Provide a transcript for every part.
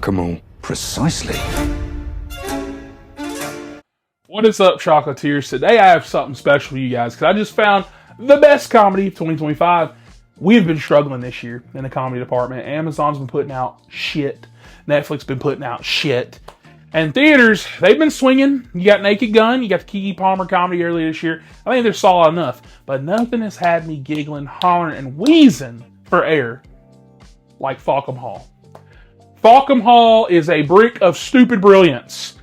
Fackham Hall. Precisely. What is up, Chocolatiers? Today I have something special for you guys because I just found the best comedy of 2025. We've been struggling this year in the comedy department. Amazon's been putting out shit. Netflix been putting out shit. And theaters, they've been swinging. You got Naked Gun. You got the Keke Palmer comedy earlier this year. I think they're solid enough. But nothing has had me giggling, hollering, and wheezing for air like Fackham Hall. Fackham Hall is a brick of stupid brilliance.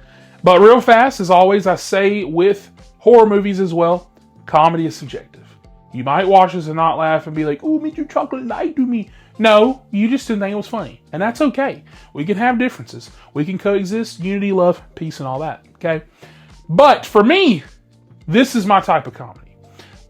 But real fast, as always, I say with horror movies as well, comedy is subjective. You might watch this and not laugh and be like, "Oh, Mr. Chocolate lied to me." No, you just didn't think it was funny. And that's okay. We can have differences. We can coexist, unity, love, peace, and all that. Okay? But for me, this is my type of comedy.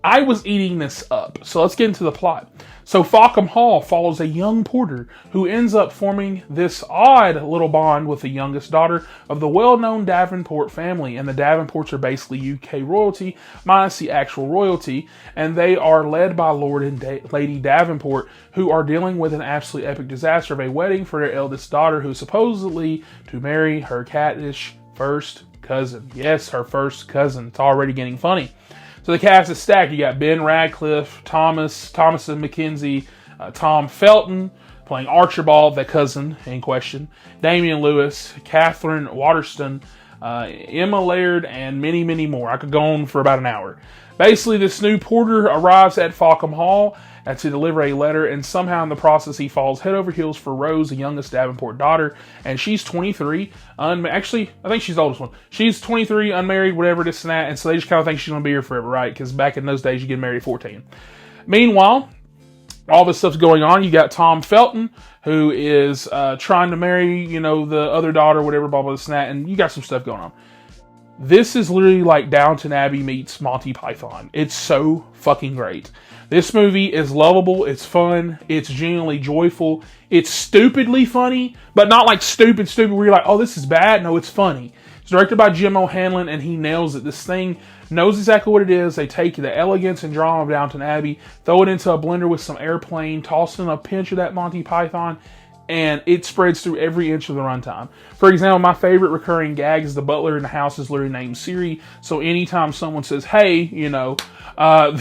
I was eating this up. So let's get into the plot. So Fackham Hall follows a young porter who ends up forming this odd little bond with the youngest daughter of the well-known Davenport family. And the Davenports are basically UK royalty minus the actual royalty. And they are led by Lord and Lady Davenport, who are dealing with an absolutely epic disaster of a wedding for their eldest daughter, who is supposedly to marry her cattish first cousin. Yes, her first cousin. It's already getting funny. So the cast is stacked. You got Ben Radcliffe, Thomasin McKenzie, Tom Felton playing Archibald, the cousin in question, Damian Lewis, Katherine Waterston, Emma Laird, and many, many more. I could go on for about an hour. Basically, this new porter arrives at Fackham Hall to deliver a letter, and somehow in the process he falls head over heels for Rose, the youngest Davenport daughter, and she's 23. Actually, I think she's the oldest one. She's 23, unmarried, whatever, this and that, and so they just kind of think she's going to be here forever, right? Because back in those days, you get married at 14. Meanwhile, all this stuff's going on. You got Tom Felton, who is trying to marry, the other daughter, whatever, blah, blah, this and that, and you got some stuff going on. This is literally like Downton Abbey meets Monty Python. It's so fucking great. This movie is lovable, it's fun, it's genuinely joyful, it's stupidly funny, but not like stupid where you're like, oh, this is bad. No, it's funny. It's directed by Jim O'Hanlon, and he nails it. This thing knows exactly what it is. They take the elegance and drama of Downton Abbey, throw it into a blender with some airplane, toss in a pinch of that Monty Python, and it spreads through every inch of the runtime. For example, my favorite recurring gag is the butler in the house is literally named Siri. So anytime someone says, hey,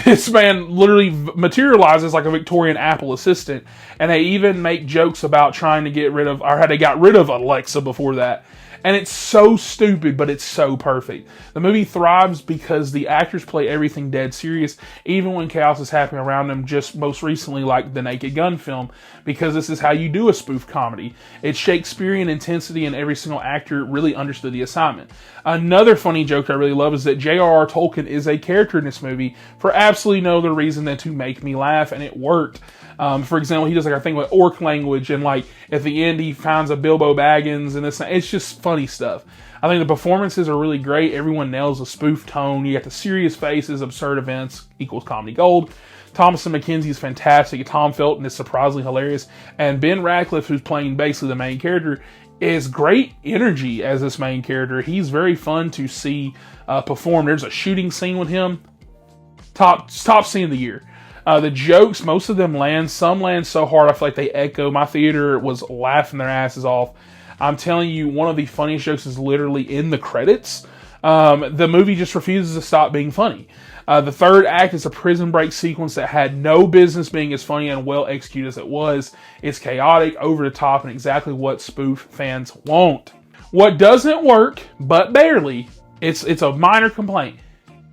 this man literally materializes like a Victorian Apple assistant. And they even make jokes about trying to get rid of, or how they got rid of Alexa before that. And it's so stupid, but it's so perfect. The movie thrives because the actors play everything dead serious, even when chaos is happening around them, just most recently like the Naked Gun film, because this is how you do a spoof comedy. It's Shakespearean intensity, and every single actor really understood the assignment. Another funny joke I really love is that J.R.R. Tolkien is a character in this movie for absolutely no other reason than to make me laugh, and it worked. For example, he does like a thing with orc language, and like at the end he finds a Bilbo Baggins, and it's just funny stuff. I think the performances are really great. Everyone nails the spoof tone. You got the serious faces, absurd events equals comedy gold. Thomasin McKenzie is fantastic. Tom Felton is surprisingly hilarious, and Ben Radcliffe, who's playing basically the main character, is great energy as this main character. He's very fun to see perform. There's a shooting scene with him. Top scene of the year. The jokes, most of them land. Some land so hard I feel like they echo. My theater was laughing their asses off. I'm telling you, one of the funniest jokes is literally in the credits. The movie just refuses to stop being funny. The third act is a prison break sequence that had no business being as funny and well executed as it was. It's chaotic, over the top, and exactly what spoof fans want. What doesn't work, but barely, it's a minor complaint.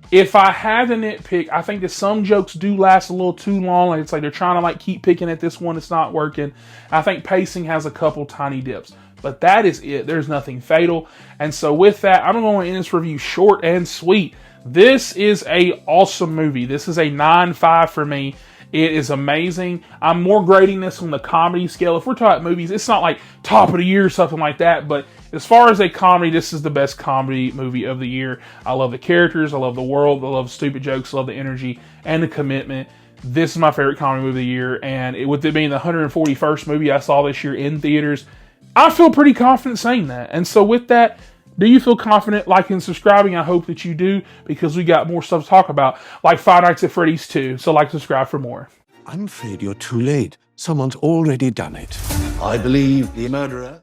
If I had to nitpick, I think that some jokes do last a little too long. Like it's like they're trying to keep picking at this one. It's not working. I think pacing has a couple tiny dips. But that is it. There's nothing fatal. And so with that, I'm going to end this review short and sweet. This is a awesome movie. This is a 9.5 for me. It is amazing. I'm more grading this on the comedy scale. If we're talking movies, it's not like top of the year or something like that. But as far as a comedy, this is the best comedy movie of the year. I love the characters. I love the world. I love stupid jokes. I love the energy and the commitment. This is my favorite comedy movie of the year. And with it being the 141st movie I saw this year in theaters, I feel pretty confident saying that. And so with that, do you feel confident liking and subscribing? I hope that you do, because we got more stuff to talk about, like Five Nights at Freddy's 2. So like, subscribe for more. I'm afraid you're too late. Someone's already done it. I believe the murderer